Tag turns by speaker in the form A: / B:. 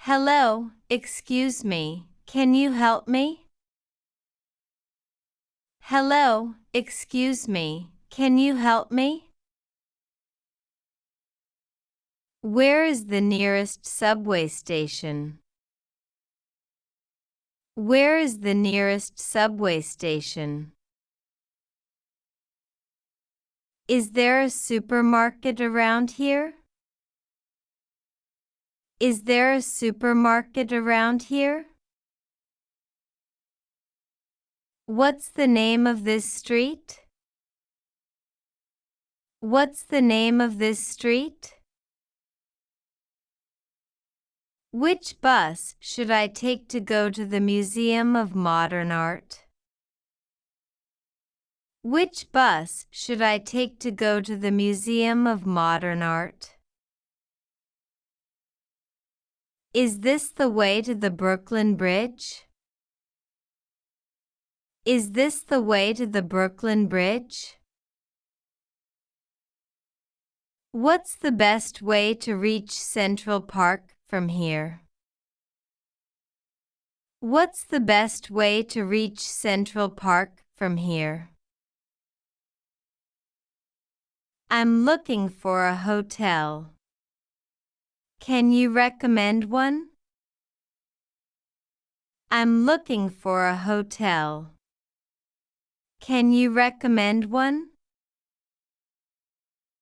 A: Hello, excuse me, can you help me? Hello, excuse me, can you help me? Where is the nearest subway station? Where is the nearest subway station? Is there a supermarket around here? Is there a supermarket around here? What's the name of this street? What's the name of this street? Which bus should I take to go to the Museum of Modern Art? Which bus should I take to go to the Museum of Modern Art? Is this the way to the Brooklyn Bridge? Is this the way to the Brooklyn Bridge? What's the best way to reach Central Park from here? What's the best way to reach Central Park from here? I'm looking for a hotel. Can you recommend one? I'm looking for a hotel. Can you recommend one?